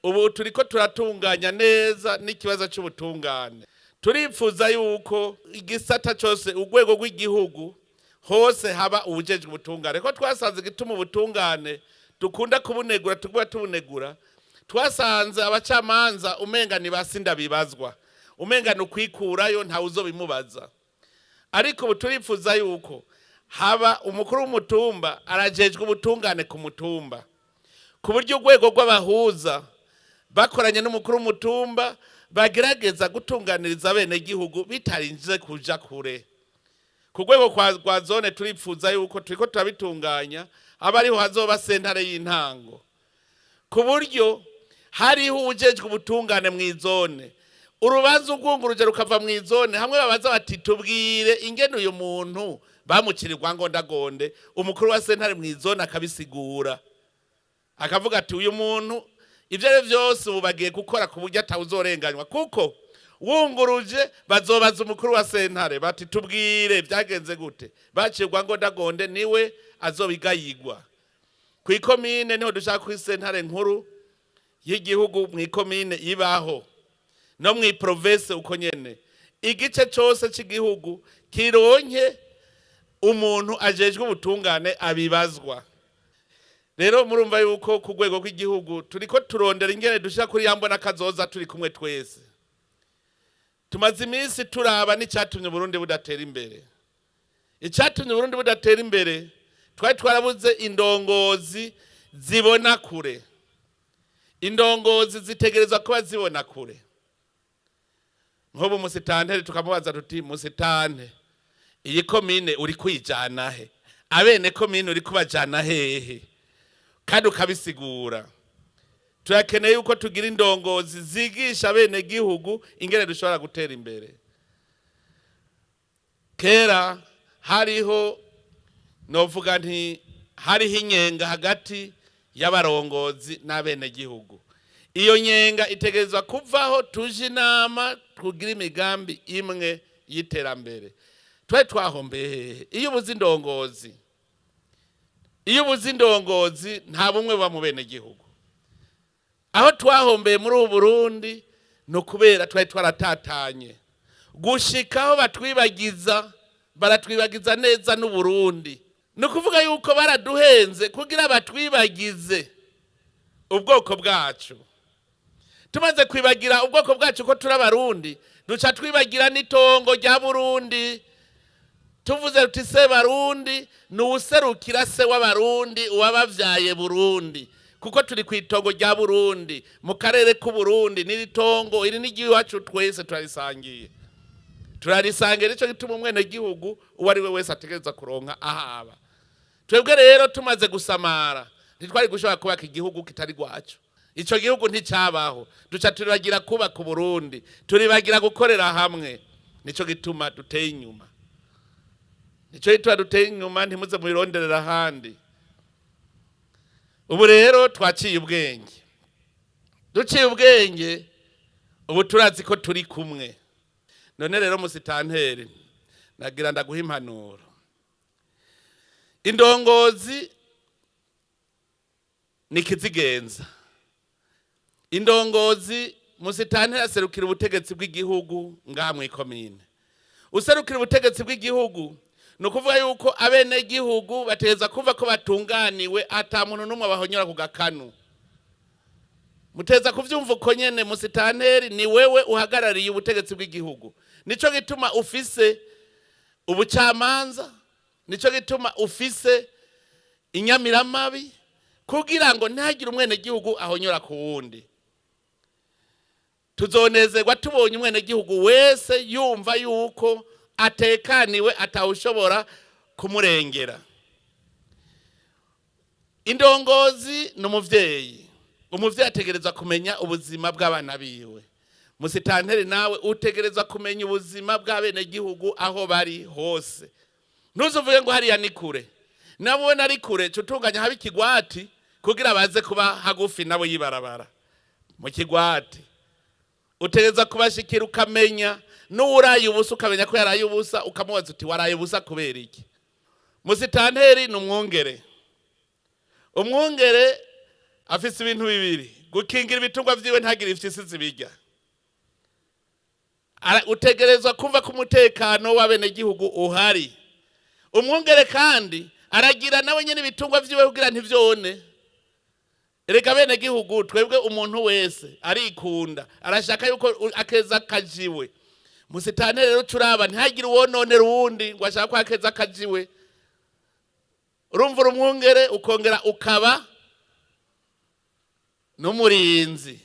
ubu turiko turatunganya neza n'ikibazo cy'ubutungane. Turifuza yuko igisata cyose urwego rw'igihugu hose haba ubujejwe ubutungane, ko twasanze gituma ubutungane dukunda kubunegura tuguba tubunegura. Twasanze abacamanza umenga ni basinda bibazwa, umenga nukwikurayo nta uzobimubaza. Ariko ubu turifuza yuko haba umukuru w'umutumba arajejwe ubutungane ku mutumba, ku buryo urwego rw'abahuza bakoranye n'umukuru w'umutumba bagerageza gutunganiriza bene gihugu bitarinze kuja kure. Ku rwego kwa zone turifuza yuko turiko turabitunganya abariho hazoba sentare y'intango, ku buryo hariho ujejwe ubutungane mw'izone. Urubanza urwunguruje rukava mw'izone, hamwe babaza bati tubwire ingene uyu muntu bamucirirwa ngondagonde, umukuru wa sentare mw'izone akabisigura, akavuga ati uyu muntu ivyo ari vyose ubu bagiye gukora ku buryo atawuzorenganywa, kuko wunguruje bazobaza umukuru wa sentare bati tubwire byagenze gute, bacirwa ngondagonde niwe azobigayigwa. Kw'ikomine niho dushaka kuri sentare nkuru y'igihugu mw'ikomine ibaho, no mw'iprovince uko nyene, igice cyose cy'igihugu kironke umuntu ajejwe ubutungane abibazwa. Rero murumva yuko ku rwego rw'igihugu turiko turondera ingene dushaka kuri yambona kazoza turi kumwe twese. Tumaze iminsi turaba n'icyatumye Burundi budatera imbere. Icyatumye Burundi budatera imbere twari twarabuze indongozi zibona kure. Indongozi zitegerezwa kuba zibona kure. Nk'ubu musitanteri tukamubaza tuti musitante, iyi komine uri kwijana he? Abene komine uri kubajana hehe? Kandi ukabisigura. Turakeneye yuko tugira indongozi zigisha bene gihugu ingene dushobora gutera imbere. Kera hariho novuga nti hariho inyenga hagati y'abarongozi n'abene gihugu. Iyo nyenga itegerezwa kuvaho, tuje inama tugira imigambi imwe y'iterambere. Twari twahombeye iyo ubuze indongozi. Iyo ubuze indongozi nta bumwe buba mu bene gihugu. Aho twahombeye muri ubu Burundi no kubera twari twaratatanye, gushikaho baratwibagiza neza n'u Burundi. No kuvuga yuko baraduhenze kugira batwibagize ubwoko bwacu. Tumaze kwibagira ubwoko bwacu ko turi abarundi, duca twibagira n'itongo rya Burundi. Tuvuze ruti Sebarundi nuserukira se w'abarundi uwabavyaye Burundi, kuko turi kwitongo rya Burundi mu karere ku Burundi. Niri tongo iri n'igiwacu twese turarisangiye. Turarisangiye nico gituma umwene gihugu uwari we wese ategereza kuronka ahaba. Twebwe rero tumaze gusamara ntitwari gushobora kubaka igihugu kitari gwacu. Ico gihugu nticabaho, duca turibagira kuba ku Burundi, turibagira gukorera hamwe. Nico gituma duteye inyuma. Nico gituma duteye inyuma, ntimuze mubironderera handi. Ubu rero twaciye ubwenge. Duciye ubwenge, ubu turazi ko turi kumwe. None rero musitanteri nagira ndaguha impanuro. Indongozi nikizigenza. Indongozi musitanteri aserukira ubutegetsi bw'igihugu ngaha mw'ikomine. Userukira ubutegetsi bw'igihugu no kuvuga yuko abene gihugu bateza kuva ko batunganiwe ata muntu numwe bahonyora ku gakanu. Muteza kuvyumva uko nyene musitanteri ni wewe uhagarariye ubutegetsi bw'igihugu. Nico gituma ufise ubucamanza, nico gituma ufise inyamiramabi kugira ngo ntihagire umwene gihugu ahonyora ku wundi. Tuzonezerwa tubonye umwene gihugu wese yumva yuko atekaniwe atawushobora kumurengera. Indongozi n'umuvyeyi. Umuvyeyi ategereza kumenya ubuzima bw'abana biwe. Musitanteri nawe utegereza kumenya ubuzima bw'abene gihugu aho bari hose. Ntuzuvuye ngo hariya ni kure. Nabone ari kure cutunganya haba ikigwati kugira baze kuba hagufi nabo yibarabara. Mu kigwati utegereza kubashikira ukamenya n'uraye ubusa, ukamenya ko yaraye ubusa, ukamubaza uti waraye ubusa kubera iki. Musitanteri n'umwungere. Umwungere afise ibintu bibiri: gukingira ibitungwa vyiwe ntagire ifyisi zibirya. Utegerezwa kumva ko umutekano w'abenegihugu uhari. Umwungere kandi aragira nawe nyene ibitungwa vyiwe kugira ntivyone. Erega abenegihugu twebwe umuntu wese arikunda, arashaka yuko akeza kajiwe. Musitane rero turaba ntihagire uwononera uwundi ngo ashaka ko akeza kajiwe. Urumva umwungere ukongera ukaba n'umurinzi.